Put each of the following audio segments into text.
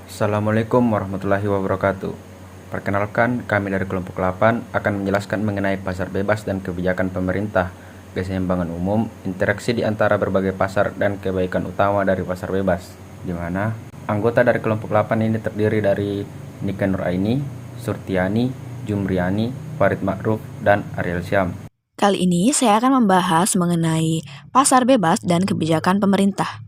Assalamualaikum warahmatullahi wabarakatuh. Perkenalkan, kami dari kelompok 8 akan menjelaskan mengenai pasar bebas dan kebijakan pemerintah, keseimbangan umum, interaksi di antara berbagai pasar, dan kebaikan utama dari pasar bebas, di mana anggota dari kelompok 8 ini terdiri dari Nika Nuraini, Surtiani, Jumriani, Farid Ma'ruf, dan Ariel Syam. Kali ini saya akan membahas mengenai pasar bebas dan kebijakan pemerintah.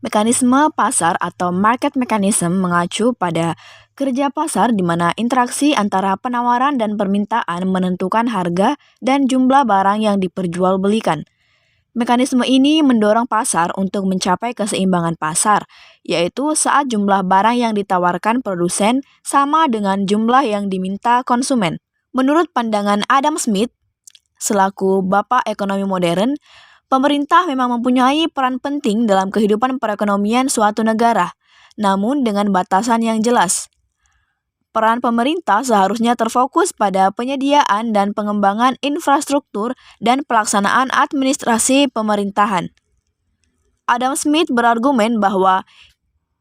Mekanisme pasar atau market mechanism mengacu pada kerja pasar di mana interaksi antara penawaran dan permintaan menentukan harga dan jumlah barang yang diperjualbelikan. Mekanisme ini mendorong pasar untuk mencapai keseimbangan pasar, yaitu saat jumlah barang yang ditawarkan produsen sama dengan jumlah yang diminta konsumen. Menurut pandangan Adam Smith, selaku bapak ekonomi modern, pemerintah memang mempunyai peran penting dalam kehidupan perekonomian suatu negara, namun dengan batasan yang jelas. Peran pemerintah seharusnya terfokus pada penyediaan dan pengembangan infrastruktur dan pelaksanaan administrasi pemerintahan. Adam Smith berargumen bahwa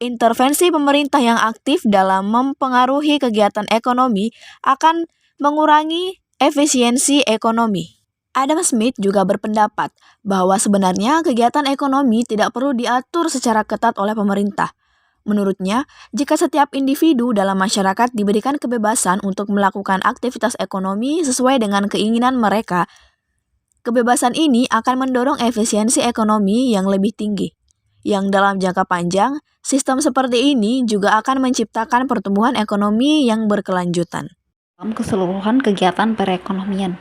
intervensi pemerintah yang aktif dalam mempengaruhi kegiatan ekonomi akan mengurangi efisiensi ekonomi. Adam Smith juga berpendapat bahwa sebenarnya kegiatan ekonomi tidak perlu diatur secara ketat oleh pemerintah. Menurutnya, jika setiap individu dalam masyarakat diberikan kebebasan untuk melakukan aktivitas ekonomi sesuai dengan keinginan mereka, kebebasan ini akan mendorong efisiensi ekonomi yang lebih tinggi. Yang dalam jangka panjang, sistem seperti ini juga akan menciptakan pertumbuhan ekonomi yang berkelanjutan. Dalam keseluruhan kegiatan perekonomian,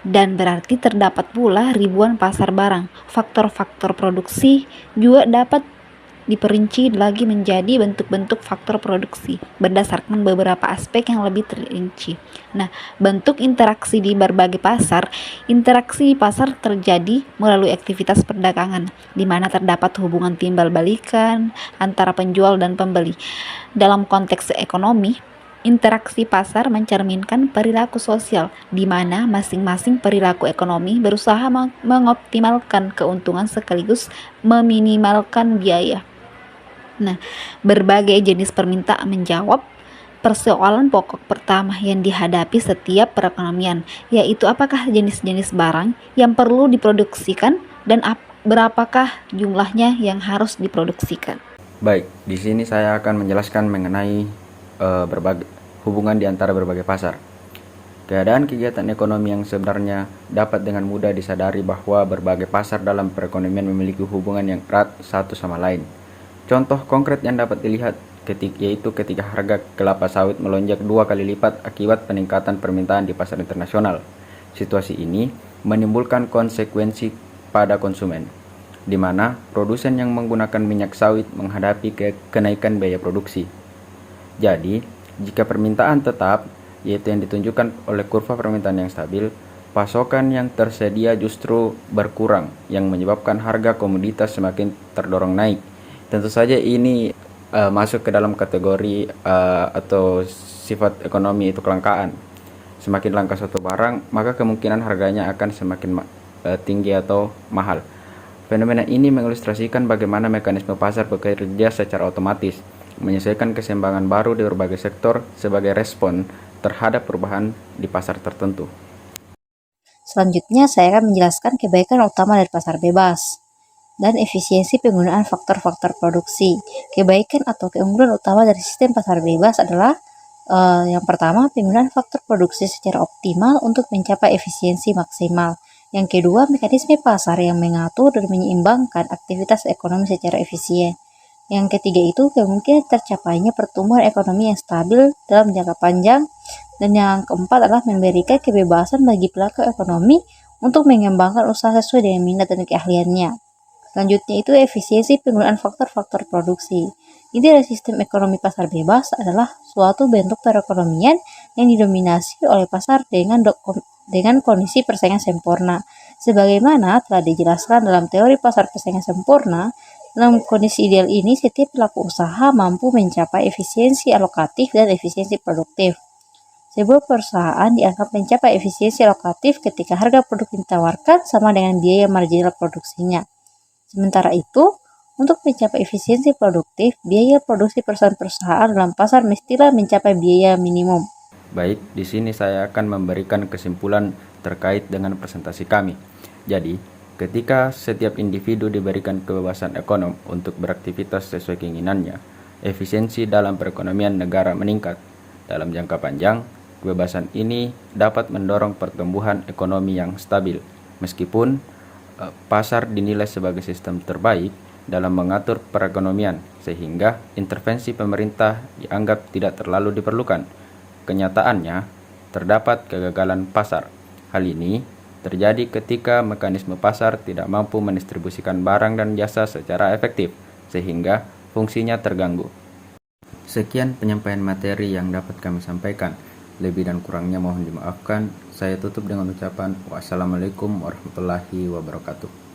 dan berarti terdapat pula ribuan pasar barang. Faktor-faktor produksi juga dapat diperinci lagi menjadi bentuk-bentuk faktor produksi berdasarkan beberapa aspek yang lebih terinci. Nah, bentuk interaksi di berbagai pasar. Interaksi di pasar terjadi melalui aktivitas perdagangan, di mana terdapat hubungan timbal balikan antara penjual dan pembeli. Dalam konteks ekonomi, interaksi pasar mencerminkan perilaku sosial, di mana masing-masing perilaku ekonomi berusaha mengoptimalkan keuntungan sekaligus meminimalkan biaya. Nah, berbagai jenis permintaan menjawab persoalan pokok pertama yang dihadapi setiap perekonomian, yaitu apakah jenis-jenis barang yang perlu diproduksikan dan berapakah jumlahnya yang harus diproduksikan. Baik, di sini saya akan menjelaskan mengenai berbagai hubungan di antara berbagai pasar. Keadaan kegiatan ekonomi yang sebenarnya dapat dengan mudah disadari bahwa berbagai pasar dalam perekonomian memiliki hubungan yang erat satu sama lain. Contoh konkret yang dapat dilihat yaitu ketika harga kelapa sawit melonjak 2 kali lipat akibat peningkatan permintaan di pasar internasional. Situasi ini menimbulkan konsekuensi pada konsumen, di mana produsen yang menggunakan minyak sawit menghadapi kenaikan biaya produksi. Jadi, jika permintaan tetap, yaitu yang ditunjukkan oleh kurva permintaan yang stabil, pasokan yang tersedia justru berkurang, yang menyebabkan harga komoditas semakin terdorong naik. Tentu saja ini masuk ke dalam kategori atau sifat ekonomi itu kelangkaan. Semakin langka suatu barang, maka kemungkinan harganya akan semakin tinggi atau mahal. Fenomena ini mengilustrasikan bagaimana mekanisme pasar bekerja secara otomatis, menyesuaikan keseimbangan baru di berbagai sektor sebagai respon terhadap perubahan di pasar tertentu. Selanjutnya, saya akan menjelaskan kebaikan utama dari pasar bebas dan efisiensi penggunaan faktor-faktor produksi. Kebaikan atau keunggulan utama dari sistem pasar bebas adalah yang pertama, penggunaan faktor produksi secara optimal untuk mencapai efisiensi maksimal. Yang kedua, mekanisme pasar yang mengatur dan menyeimbangkan aktivitas ekonomi secara efisien. Yang ketiga itu kemungkinan tercapainya pertumbuhan ekonomi yang stabil dalam jangka panjang. Dan yang keempat adalah memberikan kebebasan bagi pelaku ekonomi untuk mengembangkan usaha sesuai dengan minat dan keahliannya. Selanjutnya itu efisiensi penggunaan faktor-faktor produksi. Inti dari sistem ekonomi pasar bebas adalah suatu bentuk perekonomian yang didominasi oleh pasar dengan kondisi persaingan sempurna. Sebagaimana telah dijelaskan dalam teori pasar persaingan sempurna, dalam kondisi ideal ini setiap pelaku usaha mampu mencapai efisiensi alokatif dan efisiensi produktif. Sebuah perusahaan dianggap mencapai efisiensi alokatif ketika harga produk yang ditawarkan sama dengan biaya marginal produksinya. Sementara itu, Untuk mencapai efisiensi produktif, biaya produksi perusahaan-perusahaan dalam pasar mestilah mencapai biaya minimum. Baik, di sini saya akan memberikan kesimpulan terkait dengan presentasi kami. Jadi, ketika setiap individu diberikan kebebasan ekonom untuk beraktivitas sesuai keinginannya, efisiensi dalam perekonomian negara meningkat. Dalam jangka panjang, kebebasan ini dapat mendorong pertumbuhan ekonomi yang stabil, meskipun pasar dinilai sebagai sistem terbaik dalam mengatur perekonomian, sehingga intervensi pemerintah dianggap tidak terlalu diperlukan. Kenyataannya, terdapat kegagalan pasar. Hal ini terjadi ketika mekanisme pasar tidak mampu mendistribusikan barang dan jasa secara efektif, sehingga fungsinya terganggu. Sekian penyampaian materi yang dapat kami sampaikan. Lebih dan kurangnya mohon dimaafkan. Saya tutup dengan ucapan wassalamualaikum warahmatullahi wabarakatuh.